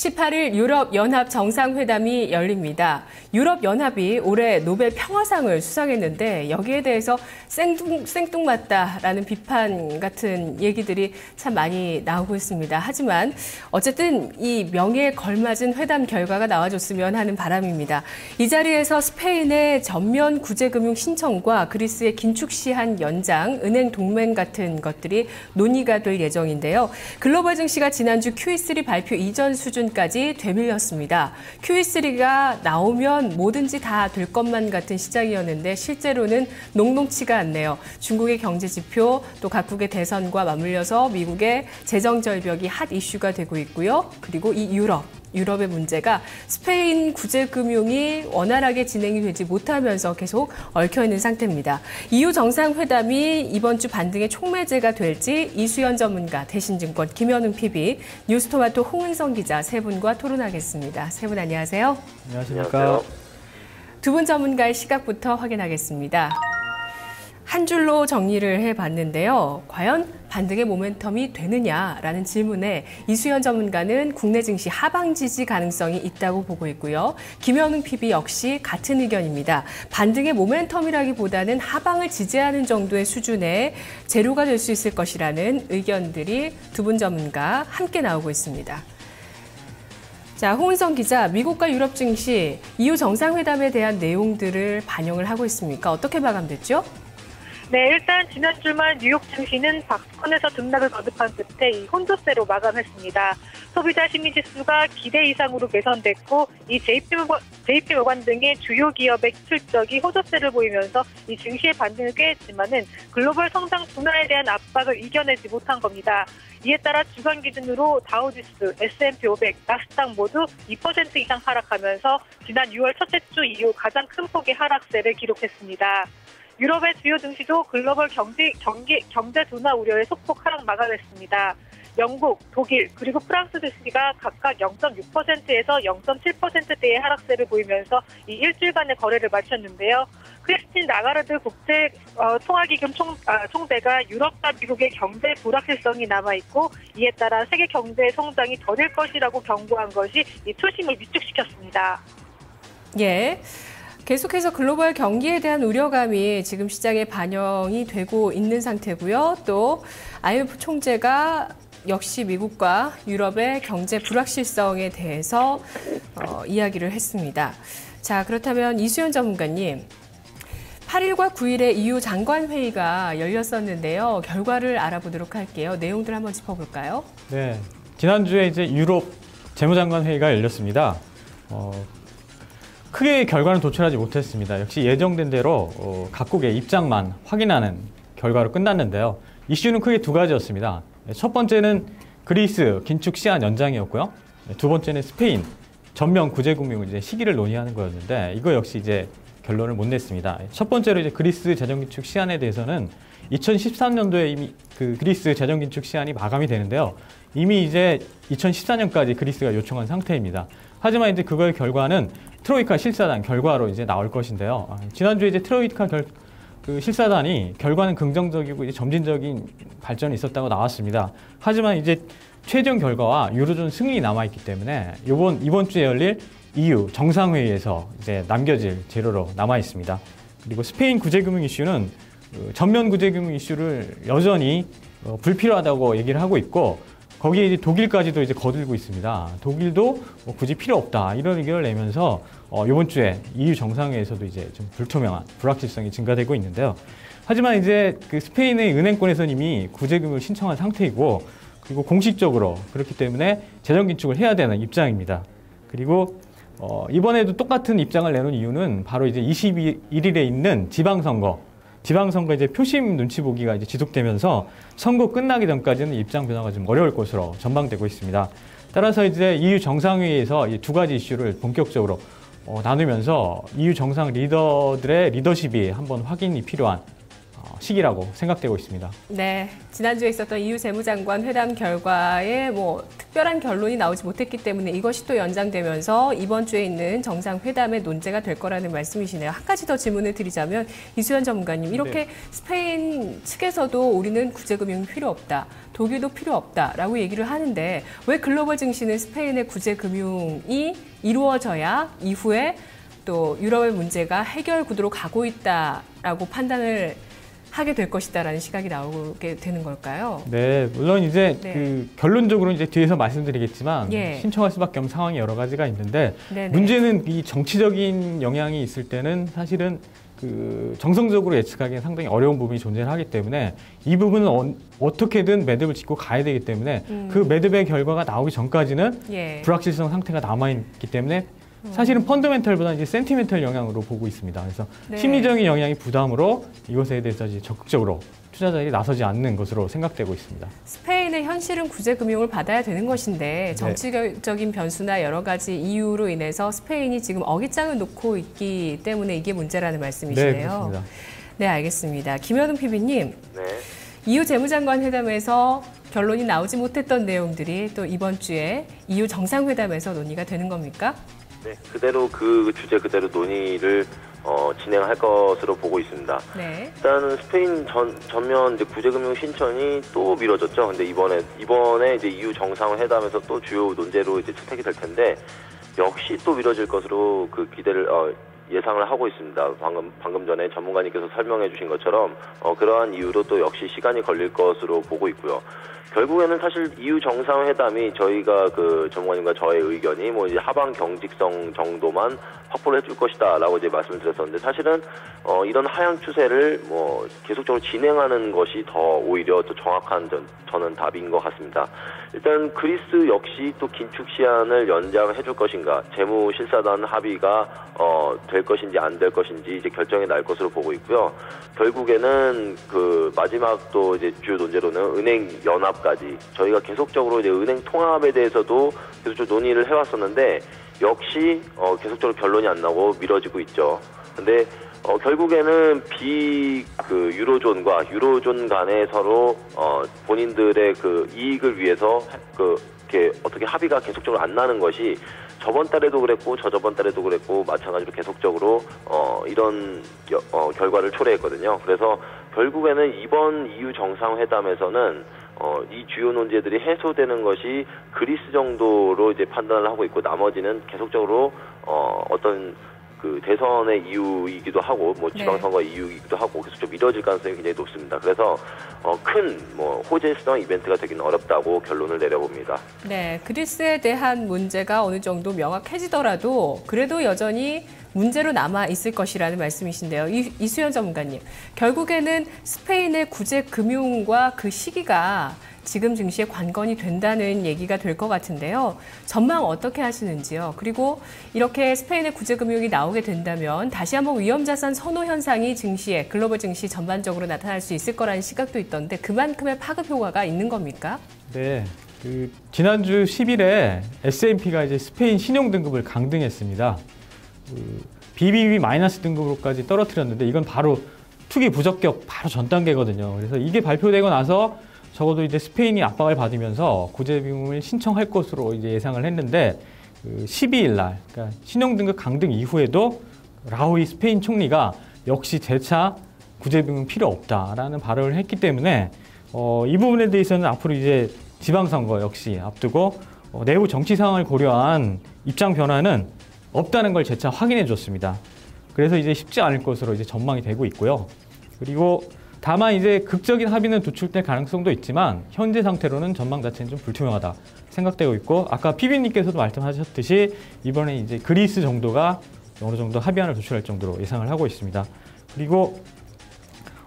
18일 유럽연합 정상회담이 열립니다. 유럽연합이 올해 노벨 평화상을 수상했는데 여기에 대해서 생뚱맞다라는 비판 같은 얘기들이 참 많이 나오고 있습니다. 하지만 어쨌든 이 명예에 걸맞은 회담 결과가 나와줬으면 하는 바람입니다. 이 자리에서 스페인의 전면 구제금융 신청과 그리스의 긴축시한 연장, 은행 동맹 같은 것들이 논의가 될 예정인데요. 글로벌 증시가 지난주 QE3 발표 이전 수준까지 되밀렸습니다. QE3가 나오면 뭐든지 다 될 것만 같은 시장이었는데 실제로는 녹록치가 않네요. 중국의 경제 지표, 또 각국의 대선과 맞물려서 미국의 재정 절벽이 핫 이슈가 되고 있고요. 그리고 이 유럽의 문제가 스페인 구제금융이 원활하게 진행이 되지 못하면서 계속 얽혀있는 상태입니다. EU 정상회담이 이번 주 반등의 촉매제가 될지 이수연 전문가, 대신증권 김현웅 PB, 뉴스토마토 홍은성 기자 세 분과 토론하겠습니다. 세 분 안녕하세요. 안녕하십니까. 두 분 전문가의 시각부터 확인하겠습니다. 한 줄로 정리를 해봤는데요. 과연 반등의 모멘텀이 되느냐라는 질문에 이수연 전문가는 국내 증시 하방 지지 가능성이 있다고 보고 있고요. 김현웅 PB 역시 같은 의견입니다. 반등의 모멘텀이라기보다는 하방을 지지하는 정도의 수준의 재료가 될 수 있을 것이라는 의견들이 두 분 전문가 함께 나오고 있습니다. 자, 홍은성 기자, 미국과 유럽 증시 EU 정상회담에 대한 내용들을 반영을 하고 있습니까? 어떻게 마감됐죠? 네, 일단 지난 주말 뉴욕 증시는 박스권에서 등락을 거듭한 끝에 이 혼조세로 마감했습니다. 소비자 심리지수가 기대 이상으로 개선됐고 이 JP모건 등의 주요 기업의 실적이 호조세를 보이면서 이 증시의 반등을 꾀했지만은 글로벌 성장 둔화에 대한 압박을 이겨내지 못한 겁니다. 이에 따라 주간 기준으로 다우지수, S&P 500, 나스닥 모두 2% 이상 하락하면서 지난 6월 첫째 주 이후 가장 큰 폭의 하락세를 기록했습니다. 유럽의 주요 증시도 글로벌 경제 둔화 우려에 소폭 하락 마감했습니다. 영국, 독일, 그리고 프랑스 증시가 각각 0.6%에서 0.7%대의 하락세를 보이면서 이 일주일간의 거래를 마쳤는데요. 크리스틴 라가르드 국제 통화기금 총재가 유럽과 미국의 경제 불확실성이 남아있고 이에 따라 세계 경제 성장이 더딜 것이라고 경고한 것이 이 투심을 위축시켰습니다. 예. 계속해서 글로벌 경기에 대한 우려감이 지금 시장에 반영이 되고 있는 상태고요. 또 IMF 총재가 역시 미국과 유럽의 경제 불확실성에 대해서 이야기를 했습니다. 자, 그렇다면 이수연 전문가님, 8일과 9일에 EU 장관회의가 열렸었는데요. 결과를 알아보도록 할게요. 내용들 한번 짚어볼까요? 네, 지난주에 이제 유럽 재무장관 회의가 열렸습니다. 크게 결과는 도출하지 못했습니다. 역시 예정된 대로 각국의 입장만 확인하는 결과로 끝났는데요. 이슈는 크게 두 가지였습니다. 첫 번째는 그리스 긴축 시한 연장이었고요. 두 번째는 스페인 전면 구제금융 이제 시기를 논의하는 거였는데 이거 역시 이제 결론을 못 냈습니다. 첫 번째로 이제 그리스 재정 긴축 시한에 대해서는 2013년도에 이미 그 그리스 재정 긴축 시한이 마감이 되는데요. 이미 이제 2014년까지 그리스가 요청한 상태입니다. 하지만 이제 그거의 결과는 트로이카 실사단 결과로 이제 나올 것인데요. 지난주에 이제 트로이카 실사단이 결과는 긍정적이고 이제 점진적인 발전이 있었다고 나왔습니다. 하지만 이제 최종 결과와 유로존 승인이 남아있기 때문에 이번 주에 열릴 EU 정상회의에서 이제 남겨질 재료로 남아 있습니다. 그리고 스페인 구제금융 이슈는 전면 구제금융 이슈를 여전히 불필요하다고 얘기를 하고 있고 거기에 이제 독일까지도 이제 거들고 있습니다. 독일도 굳이 필요 없다 이런 의견을 내면서 이번 주에 EU 정상회의에서도 이제 좀 불투명한 불확실성이 증가되고 있는데요. 하지만 이제 그 스페인의 은행권에서는 이미 구제금을 신청한 상태이고 그리고 공식적으로 그렇기 때문에 재정 긴축을 해야 되는 입장입니다. 그리고 이번에도 똑같은 입장을 내놓은 이유는 바로 이제 21일에 있는 지방선거 이제 표심 눈치 보기가 이제 지속되면서 선거 끝나기 전까지는 입장 변화가 좀 어려울 것으로 전망되고 있습니다. 따라서 이제 EU 정상회의에서 이 두 가지 이슈를 본격적으로 나누면서 EU 정상 리더들의 리더십이 한번 확인이 필요한 시기라고 생각되고 있습니다. 네, 지난주에 있었던 EU 재무장관 회담 결과에 특별한 결론이 나오지 못했기 때문에 이것이 또 연장되면서 이번 주에 있는 정상회담의 논제가 될 거라는 말씀이시네요. 한 가지 더 질문을 드리자면 이수연 전문가님, 이렇게 스페인 측에서도 우리는 구제금융이 필요 없다, 독일도 필요 없다라고 얘기를 하는데 왜 글로벌 증시는 스페인의 구제금융이 이루어져야 이후에 또 유럽의 문제가 해결 구도로 가고 있다라고 판단을 하게 될 것이다라는 시각이 나오게 되는 걸까요? 네, 물론 이제 네. 결론적으로 이제 뒤에서 말씀드리겠지만 예. 신청할 수밖에 없는 상황이 여러 가지가 있는데 네네. 문제는 이 정치적인 영향이 있을 때는 사실은 정성적으로 예측하기는 상당히 어려운 부분이 존재하기 때문에 이 부분은 어떻게든 매듭을 짓고 가야 되기 때문에 그 매듭의 결과가 나오기 전까지는 예. 불확실성 상태가 남아있기 때문에 사실은 펀더멘털보다 이제 센티멘털 영향으로 보고 있습니다. 그래서 네. 심리적인 영향이 부담으로 이것에 대해서 이제 적극적으로 투자자들이 나서지 않는 것으로 생각되고 있습니다. 스페인의 현실은 구제금융을 받아야 되는 것인데 정치적인 변수나 여러 가지 이유로 인해서 스페인이 지금 어깃장을 놓고 있기 때문에 이게 문제라는 말씀이시네요. 네, 그렇습니다. 네, 알겠습니다. 김현웅 PB님, 네. EU 재무장관 회담에서 결론이 나오지 못했던 내용들이 또 이번 주에 EU 정상회담에서 논의가 되는 겁니까? 네, 그대로 그 주제 그대로 논의를 진행할 것으로 보고 있습니다. 네. 일단은 스페인 전면 이제 구제금융 신청이 또 미뤄졌죠. 근데 이번에 이제 EU 정상회담에서 또 주요 논제로 이제 채택이 될 텐데 역시 또 미뤄질 것으로 그 기대를 예상을 하고 있습니다. 방금 전에 전문가님께서 설명해 주신 것처럼 그러한 이유로 또 역시 시간이 걸릴 것으로 보고 있고요. 결국에는 사실 EU 정상회담이 저희가 그 전문가님과 저의 의견이 이제 하방 경직성 정도만 확보를 해줄 것이다라고 이제 말씀을 드렸었는데 사실은 이런 하향 추세를 계속적으로 진행하는 것이 더 오히려 더 정확한 저는 답인 것 같습니다. 일단 그리스 역시 또 긴축 시한을 연장해 줄 것인가, 재무 실사단 합의가 될 것인지 안 될 것인지 이제 결정이 날 것으로 보고 있고요. 결국에는 그 마지막 또 이제 주요 논제로는 은행 연합까지 저희가 계속적으로 이제 은행 통합에 대해서도 계속적으로 논의를 해왔었는데 역시 계속적으로 결론이 안 나고 미뤄지고 있죠. 근데 결국에는 유로존과 유로존 간에 서로 본인들의 그 이익을 위해서 이렇게 어떻게 합의가 계속적으로 안 나는 것이 저번 달에도 그랬고 저저번 달에도 그랬고 마찬가지로 계속적으로 이런 결과를 초래했거든요. 그래서 결국에는 이번 EU 정상회담에서는 이 주요 논제들이 해소되는 것이 그리스 정도로 이제 판단을 하고 있고 나머지는 계속적으로 어떤 그 대선의 이유이기도 하고 지방선거 이유이기도 하고 계속 좀 미뤄질 가능성이 굉장히 높습니다. 그래서 큰 호재성 이벤트가 되기는 어렵다고 결론을 내려봅니다. 네, 그리스에 대한 문제가 어느 정도 명확해지더라도 그래도 여전히 문제로 남아 있을 것이라는 말씀이신데요. 이수연 전문가님, 결국에는 스페인의 구제 금융과 그 시기가 지금 증시에 관건이 된다는 얘기가 될 것 같은데요. 전망 어떻게 하시는지요? 그리고 이렇게 스페인의 구제금융이 나오게 된다면 다시 한번 위험자산 선호 현상이 증시에, 글로벌 증시 전반적으로 나타날 수 있을 거라는 시각도 있던데 그만큼의 파급 효과가 있는 겁니까? 네, 지난주 10일에 S&P가 이제 스페인 신용 등급을 강등했습니다. BBB 마이너스 등급으로까지 떨어뜨렸는데 이건 바로 투기 부적격 바로 전 단계거든요. 그래서 이게 발표되고 나서 적어도 이제 스페인이 압박을 받으면서 구제금융을 신청할 것으로 이제 예상을 했는데 12일 날, 그러니까 신용등급 강등 이후에도 라우이 스페인 총리가 역시 재차 구제금융 필요 없다라는 발언을 했기 때문에 이 부분에 대해서는 앞으로 이제 지방선거 역시 앞두고 내부 정치 상황을 고려한 입장 변화는 없다는 걸 재차 확인해 줬습니다. 그래서 이제 쉽지 않을 것으로 이제 전망이 되고 있고요. 그리고 다만 이제 극적인 합의는 도출될 가능성도 있지만 현재 상태로는 전망 자체는 좀 불투명하다 생각되고 있고 아까 PB님께서도 말씀하셨듯이 이번에 이제 그리스 정도가 어느 정도 합의안을 도출할 정도로 예상을 하고 있습니다. 그리고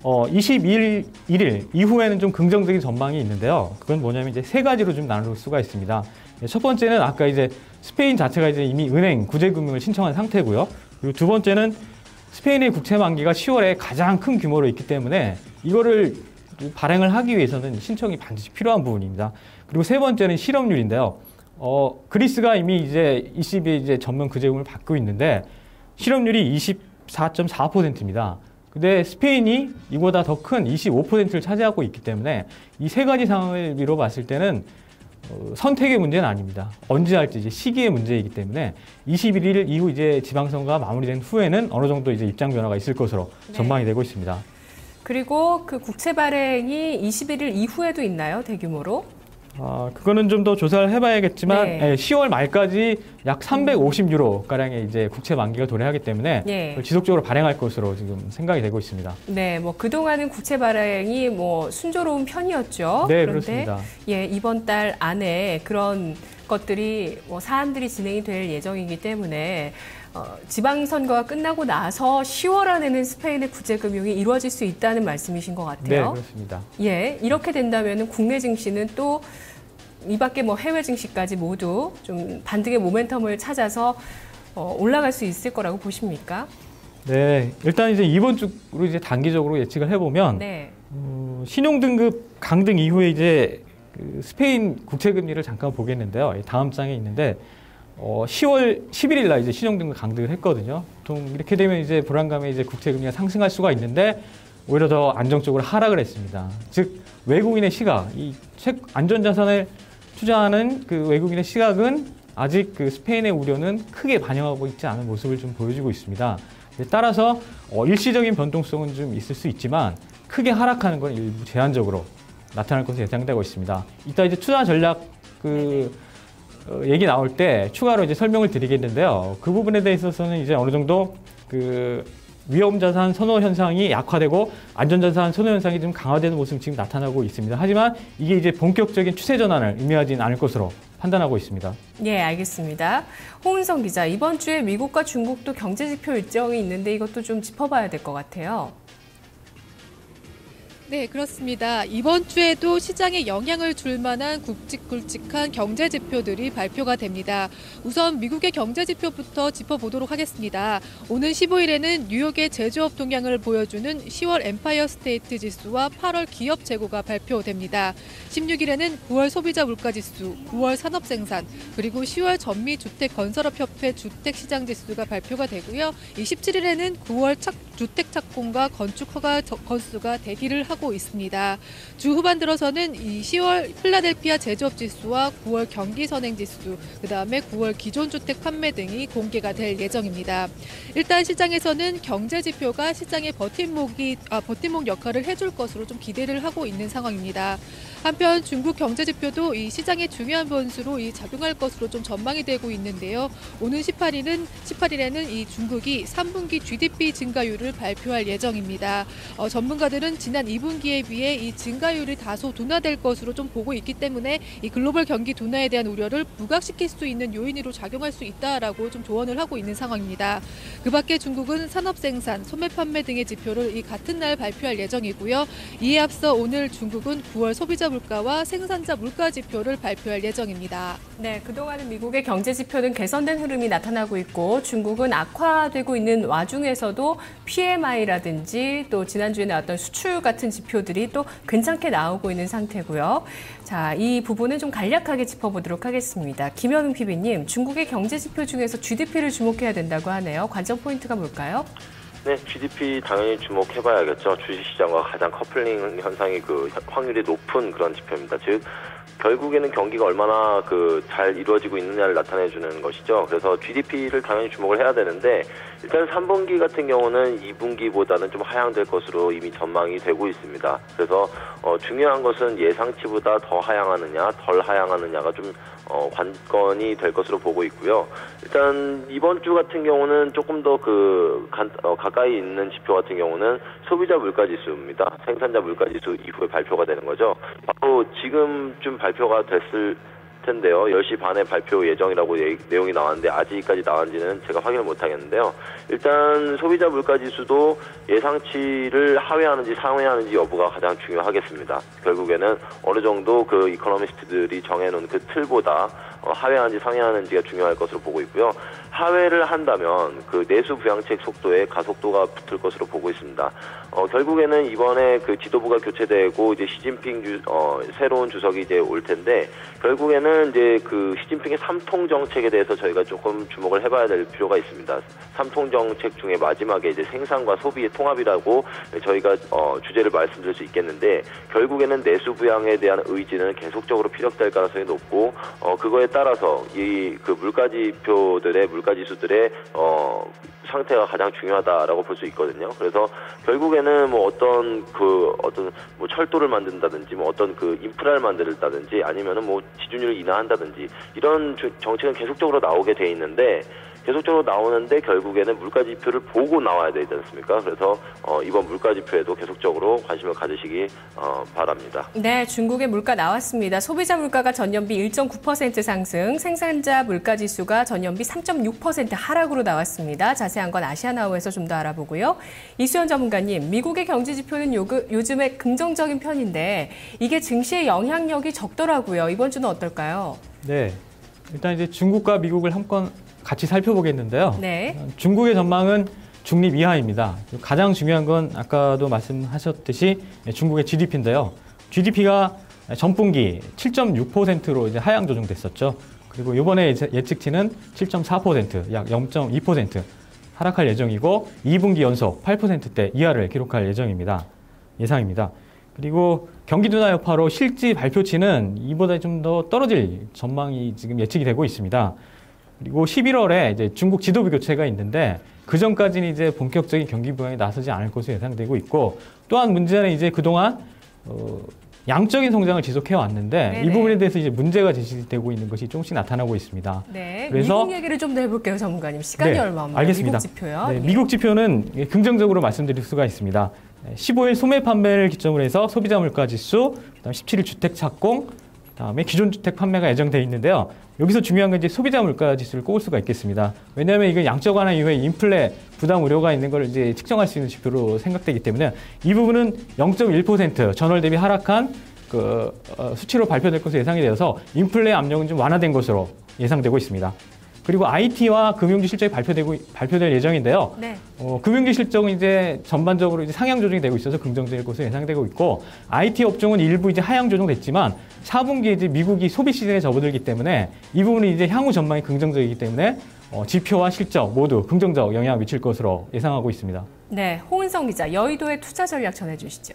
21일 이후에는 좀 긍정적인 전망이 있는데요. 그건 뭐냐면 이제 세 가지로 좀 나눌 수가 있습니다. 첫 번째는 아까 이제 스페인 자체가 이제 이미 은행 구제금융을 신청한 상태고요. 그리고 두 번째는 스페인의 국채 만기가 10월에 가장 큰 규모로 있기 때문에 이거를 발행을 하기 위해서는 신청이 반드시 필요한 부분입니다. 그리고 세 번째는 실업률인데요. 그리스가 이미 이제 ECB의 이제 전면 구제금을 받고 있는데 실업률이 24.4%입니다. 근데 스페인이 이보다 더 큰 25%를 차지하고 있기 때문에 이 세 가지 상황을 미뤄봤을 때는 선택의 문제는 아닙니다. 언제 할지 이제 시기의 문제이기 때문에 21일 이후 이제 지방선거가 마무리된 후에는 어느 정도 이제 입장 변화가 있을 것으로 전망이 되고 있습니다. 그리고 그 국채 발행이 21일 이후에도 있나요? 대규모로? 그거는 좀 더 조사를 해봐야겠지만 10월 말까지 약 350유로 가량의 이제 국채 만기가 도래하기 때문에 지속적으로 발행할 것으로 지금 생각이 되고 있습니다. 네, 뭐 그동안은 국채 발행이 뭐 순조로운 편이었죠. 네, 그런데 그렇습니다. 이번 달 안에 그런 것들이 뭐 사안들이 진행이 될 예정이기 때문에 지방선거가 끝나고 나서 10월 안에는 스페인의 구제금융이 이루어질 수 있다는 말씀이신 것 같아요. 네, 그렇습니다. 이렇게 된다면 국내 증시는 또 이 밖에 뭐 해외 증시까지 모두 좀 반등의 모멘텀을 찾아서 올라갈 수 있을 거라고 보십니까? 네, 일단 이제 이번 주로 이제 단기적으로 예측을 해보면 신용등급 강등 이후에 이제 그 스페인 국채금리를 잠깐 보겠는데요. 다음 장에 있는데 10월 11일 날 이제 신용등급 강등을 했거든요. 보통 이렇게 되면 이제 불안감에 이제 국채금리가 상승할 수가 있는데 오히려 더 안정적으로 하락을 했습니다. 즉 외국인의 시각, 이 안전자산을 투자하는 그 외국인의 시각은 아직 그 스페인의 우려는 크게 반영하고 있지 않은 모습을 좀 보여주고 있습니다. 따라서 일시적인 변동성은 좀 있을 수 있지만 크게 하락하는 건 일부 제한적으로 나타날 것으로 예상되고 있습니다. 이따 이제 투자 전략 얘기 나올 때 추가로 이제 설명을 드리겠는데요. 그 부분에 대해서는 이제 어느 정도 그 위험자산 선호 현상이 약화되고 안전자산 선호 현상이 좀 강화되는 모습이 지금 나타나고 있습니다. 하지만 이게 이제 본격적인 추세 전환을 의미하지는 않을 것으로 판단하고 있습니다. 네, 알겠습니다. 홍은성 기자, 이번 주에 미국과 중국도 경제 지표 일정이 있는데 이것도 좀 짚어봐야 될 것 같아요. 네, 그렇습니다. 이번 주에도 시장에 영향을 줄 만한 굵직굵직한 경제 지표들이 발표가 됩니다. 우선 미국의 경제 지표부터 짚어보도록 하겠습니다. 오는 15일에는 뉴욕의 제조업 동향을 보여주는 10월 엠파이어 스테이트 지수와 8월 기업 재고가 발표됩니다. 16일에는 9월 소비자 물가지수, 9월 산업생산, 그리고 10월 전미주택건설업협회 주택시장지수가 발표가 되고요. 27일에는 9월 주택 착공과 건축 허가 건수가 대기를 하고 있습니다. 주 후반 들어서는 이 10월 필라델피아 제조업 지수와 9월 경기 선행 지수, 그다음에 9월 기존 주택 판매 등이 공개가 될 예정입니다. 일단 시장에서는 경제 지표가 시장의 버팀목 역할을 해줄 것으로 좀 기대를 하고 있는 상황입니다. 한편 중국 경제 지표도 이 시장의 중요한 변수로 작용할 것으로 좀 전망이 되고 있는데요. 오는 18일에는 이 중국이 3분기 GDP 증가율을 발표할 예정입니다. 전문가들은 지난 2분기에 비해 이 증가율이 다소 둔화될 것으로 좀 보고 있기 때문에 이 글로벌 경기 둔화에 대한 우려를 부각시킬 수 있는 요인으로 작용할 수 있다라고 좀 조언을 하고 있는 상황입니다. 그밖에 중국은 산업 생산, 소매 판매 등의 지표를 이 같은 날 발표할 예정이고요. 이에 앞서 오늘 중국은 9월 소비자 물가와 생산자 물가 지표를 발표할 예정입니다. 네, 그동안은 미국의 경제 지표는 개선된 흐름이 나타나고 있고 중국은 악화되고 있는 와중에서도 PMI라든지 또 지난주에 나왔던 수출 같은 지표들이 또 괜찮게 나오고 있는 상태고요. 자, 이 부분은 좀 간략하게 짚어보도록 하겠습니다. 김현웅 PB님, 중국의 경제 지표 중에서 GDP를 주목해야 된다고 하네요. 관전 포인트가 뭘까요? 네, GDP 당연히 주목해봐야겠죠. 주식시장과 가장 커플링 현상이 그 확률이 높은 그런 지표입니다. 즉 결국에는 경기가 얼마나 잘 이루어지고 있느냐를 나타내주는 것이죠. 그래서 GDP를 당연히 주목을 해야 되는데 일단 3분기 같은 경우는 2분기보다는 좀 하향될 것으로 이미 전망이 되고 있습니다. 그래서 중요한 것은 예상치보다 더 하향하느냐, 덜 하향하느냐가 좀 관건이 될 것으로 보고 있고요. 일단 이번 주 같은 경우는 조금 더 가까이 있는 지표 같은 경우는 소비자 물가지수입니다. 생산자 물가지수 이후에 발표가 되는 거죠. 바로 지금쯤 발표가 됐을 텐데요. 10시 반에 발표 예정이라고 내용이 나왔는데 아직까지 나온지는 제가 확인을 못하겠는데요. 일단 소비자 물가지수도 예상치를 하회하는지 상회하는지 여부가 가장 중요하겠습니다. 결국에는 어느 정도 그 이코노미스트들이 정해놓은 그 틀보다 하회하는지 상회하는지가 중요할 것으로 보고 있고요. 하회를 한다면 그 내수 부양책 속도에 가속도가 붙을 것으로 보고 있습니다. 결국에는 이번에 그 지도부가 교체되고 이제 시진핑 새로운 주석이 이제 올 텐데 결국에는 이제 그 시진핑의 3통 정책에 대해서 저희가 조금 주목을 해봐야 될 필요가 있습니다. 3통 정책 중에 마지막에 이제 생산과 소비의 통합이라고 저희가 주제를 말씀드릴 수 있겠는데 결국에는 내수 부양에 대한 의지는 계속적으로 피력될 가능성이 높고 그거에 따라서 이 그 물가지수들의 상태가 가장 중요하다라고 볼 수 있거든요. 그래서 결국에는 뭐 어떤 뭐 철도를 만든다든지 뭐 어떤 그 인프라를 만든다든지 아니면은 뭐 지준율을 인하한다든지 이런 정책은 계속적으로 나오게 돼 있는데 계속적으로 나오는데 결국에는 물가지표를 보고 나와야 되지 않습니까? 그래서 이번 물가지표에도 계속적으로 관심을 가지시기 바랍니다. 네, 중국의 물가 나왔습니다. 소비자 물가가 전년비 1.9% 상승, 생산자 물가지수가 전년비 3.6% 하락으로 나왔습니다. 자세한 건 아시아나우에서 좀 더 알아보고요. 이수연 전문가님, 미국의 경제지표는 요즘에 긍정적인 편인데 이게 증시의 영향력이 적더라고요. 이번 주는 어떨까요? 네, 일단 이제 중국과 미국을 한번 같이 살펴보겠는데요. 네. 중국의 전망은 중립 이하입니다. 가장 중요한 건 아까도 말씀하셨듯이 중국의 GDP인데요. GDP가 전분기 7.6%로 이제 하향 조정됐었죠. 그리고 이번에 예측치는 7.4%, 약 0.2% 하락할 예정이고 2분기 연속 8%대 이하를 기록할 예상입니다. 그리고 경기 둔화 여파로 실질 발표치는 이보다 좀 더 떨어질 전망이 지금 예측이 되고 있습니다. 그리고 11월에 이제 중국 지도부 교체가 있는데 그 전까지는 이제 본격적인 경기 부양에 나서지 않을 것으로 예상되고 있고 또한 문제는 이제 그동안 양적인 성장을 지속해 왔는데 네네. 이 부분에 대해서 이제 문제가 제시되고 있는 것이 조금씩 나타나고 있습니다. 네, 그래서 미국 얘기를 좀 더 해볼게요, 전문가님. 시간이 네, 얼마 없나요? 알겠습니다. 미국 지표요. 네, 미국 지표는 긍정적으로 말씀드릴 수가 있습니다. 15일 소매 판매를 기점으로 해서 소비자 물가 지수, 그다음 17일 주택 착공, 그다음에 기존 주택 판매가 예정돼 있는데요. 여기서 중요한 건 이제 소비자 물가 지수를 꼽을 수가 있겠습니다. 왜냐하면 이건 양적 완화 이후에 인플레 부담 우려가 있는 걸 이제 측정할 수 있는 지표로 생각되기 때문에 이 부분은 0.1% 전월 대비 하락한 수치로 발표될 것으로 예상이 되어서 인플레 압력은 좀 완화된 것으로 예상되고 있습니다. 그리고 IT와 금융주 실적이 발표될 예정인데요. 네. 금융주 실적은 이제 전반적으로 이제 상향 조정이 되고 있어서 긍정적일 것으로 예상되고 있고, IT 업종은 일부 이제 하향 조정됐지만 4분기에 이제 미국이 소비 시즌에 접어들기 때문에 이 부분은 이제 향후 전망이 긍정적이기 때문에 지표와 실적 모두 긍정적 영향을 미칠 것으로 예상하고 있습니다. 네, 홍은성 기자, 여의도의 투자 전략 전해주시죠.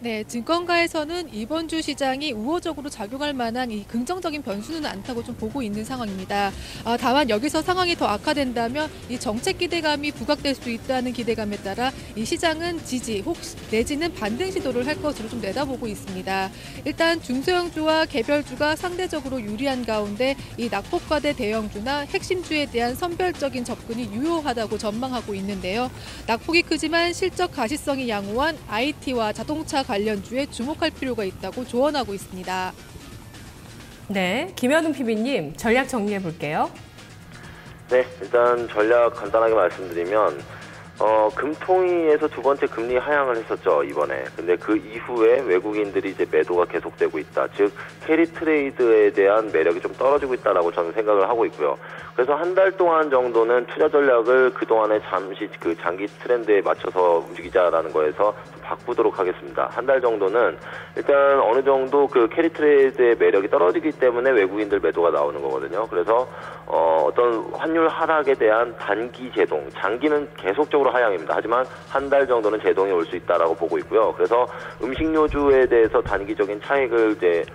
네, 증권가에서는 이번 주 시장이 우호적으로 작용할 만한 이 긍정적인 변수는 않다고 좀 보고 있는 상황입니다. 다만 여기서 상황이 더 악화된다면 이 정책 기대감이 부각될 수 있다는 기대감에 따라 이 시장은 지지 혹시 내지는 반등 시도를 할 것으로 좀 내다보고 있습니다. 일단 중소형주와 개별주가 상대적으로 유리한 가운데 이 낙폭과대 대형주나 핵심주에 대한 선별적인 접근이 유효하다고 전망하고 있는데요. 낙폭이 크지만 실적 가시성이 양호한 IT와 자동차 관련주에 주목할 필요가 있다고 조언하고 있습니다. 네, 김현웅 PB님 전략 정리해 볼게요. 네, 일단 전략 간단하게 말씀드리면 금통위에서 두 번째 금리 하향을 했었죠, 이번에. 근데 그 이후에 외국인들이 이제 매도가 계속되고 있다. 즉, 캐리 트레이드에 대한 매력이 좀 떨어지고 있다라고 저는 생각을 하고 있고요. 그래서 한 달 동안 정도는 투자 전략을 그동안에 잠시 그 장기 트렌드에 맞춰서 움직이자라는 거에서 좀 바꾸도록 하겠습니다. 한 달 정도는 일단 어느 정도 그 캐리 트레이드의 매력이 떨어지기 때문에 외국인들 매도가 나오는 거거든요. 그래서 어떤 환율 하락에 대한 단기 제동, 장기는 계속적으로 하향입니다. 하지만 한 달 정도는 제동이 올 수 있다라고 보고 있고요. 그래서 음식료주에 대해서 단기적인 차익을 이제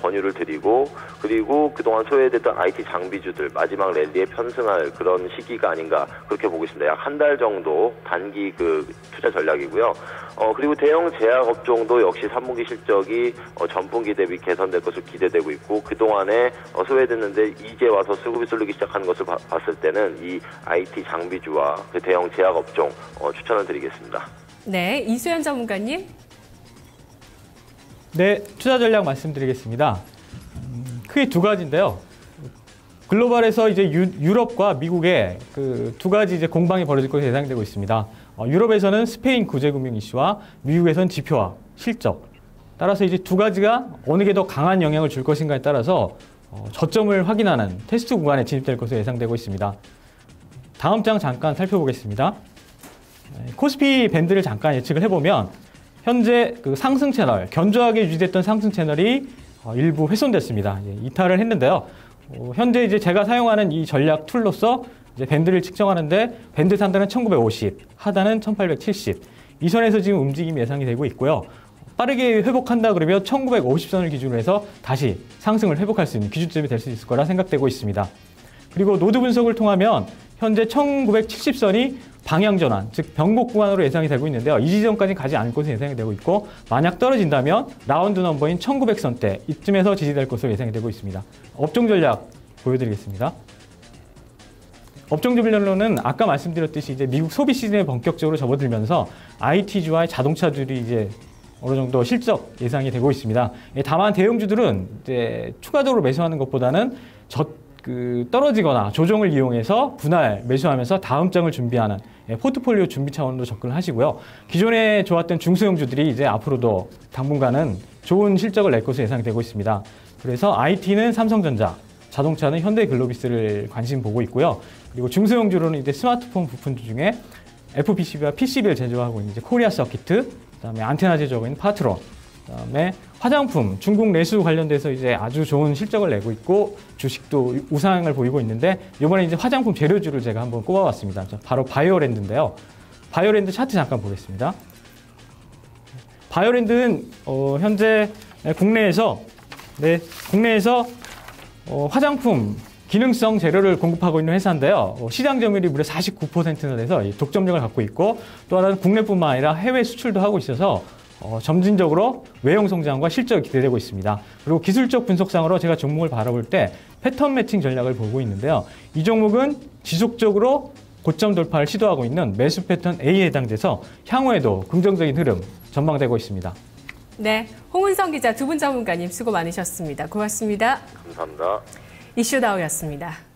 권유를 드리고, 그리고 그동안 소외됐던 IT 장비주들 마지막 랠리에 편승할 그런 시기가 아닌가 그렇게 보고 있습니다. 약 한 달 정도 단기 그 투자 전략이고요. 그리고 대형 제약 업종도 역시 3분기 실적이 전분기 대비 개선될 것으로 기대되고 있고, 그동안에 소외됐는데 이제 와서 수급이 쏠리기 시작하는 것을 봤을 때는 이 IT 장비주와 그 대형 제약 업종 추천을 드리겠습니다. 네, 이수연 전문가님. 네, 투자 전략 말씀드리겠습니다. 크게 두 가지인데요. 글로벌에서 이제 유럽과 미국의 그 두 가지 이제 공방이 벌어질 것으로 예상되고 있습니다. 유럽에서는 스페인 구제금융 이슈와 미국에서는 지표와 실적. 따라서 이제 두 가지가 어느 게 더 강한 영향을 줄 것인가에 따라서 저점을 확인하는 테스트 구간에 진입될 것으로 예상되고 있습니다. 다음 장 잠깐 살펴보겠습니다. 코스피 밴드를 잠깐 예측을 해보면 현재 그 상승 채널, 견조하게 유지됐던 상승 채널이 일부 훼손됐습니다. 이탈을 했는데요. 현재 이제 제가 사용하는 이 전략 툴로서 이제 밴드를 측정하는데 밴드 상단은 1950, 하단은 1870. 이 선에서 지금 움직임이 예상이 되고 있고요. 빠르게 회복한다 그러면 1950선을 기준으로 해서 다시 상승을 회복할 수 있는 기준점이 될 수 있을 거라 생각되고 있습니다. 그리고 노드 분석을 통하면 현재 1970선이 방향 전환, 즉 변곡 구간으로 예상이 되고 있는데요. 이 지점까지 가지 않을 것으로 예상이 되고 있고 만약 떨어진다면 라운드 넘버인 1900선대 이쯤에서 지지될 것으로 예상이 되고 있습니다. 업종 전략 보여드리겠습니다. 업종 전략로는 아까 말씀드렸듯이 이제 미국 소비 시즌에 본격적으로 접어들면서 IT주와 자동차주들이 이제 어느 정도 실적 예상이 되고 있습니다. 다만 대형주들은 이제 추가적으로 매수하는 것보다는 떨어지거나 조정을 이용해서 분할 매수하면서 다음 장을 준비하는 포트폴리오 준비 차원으로 접근을 하시고요. 기존에 좋았던 중소형주들이 이제 앞으로도 당분간은 좋은 실적을 낼 것으로 예상되고 있습니다. 그래서 IT는 삼성전자, 자동차는 현대글로비스를 관심 보고 있고요. 그리고 중소형주로는 이제 스마트폰 부품주 중에 FPCB와 PCB를 제조하고 있는 이제 코리아 서키트, 그다음에 안테나 제조하고 있는 파트론, 그다음에 화장품, 중국 내수 관련돼서 이제 아주 좋은 실적을 내고 있고 주식도 우상을 보이고 있는데 이번에 이제 화장품 재료주를 제가 한번 꼽아봤습니다. 바로 바이오랜드인데요. 바이오랜드 차트 잠깐 보겠습니다. 바이오랜드는 현재 국내에서 화장품 기능성 재료를 공급하고 있는 회사인데요. 시장 점유율이 무려 49%나 돼서 독점력을 갖고 있고 또 하나는 국내뿐만 아니라 해외 수출도 하고 있어서 점진적으로 외형 성장과 실적이 기대되고 있습니다. 그리고 기술적 분석상으로 제가 종목을 바라볼 때 패턴 매칭 전략을 보고 있는데요. 이 종목은 지속적으로 고점 돌파를 시도하고 있는 매수 패턴 A에 해당돼서 향후에도 긍정적인 흐름 전망되고 있습니다. 네, 홍은성 기자 두 분 전문가님 수고 많으셨습니다. 고맙습니다. 감사합니다. 이슈다우였습니다.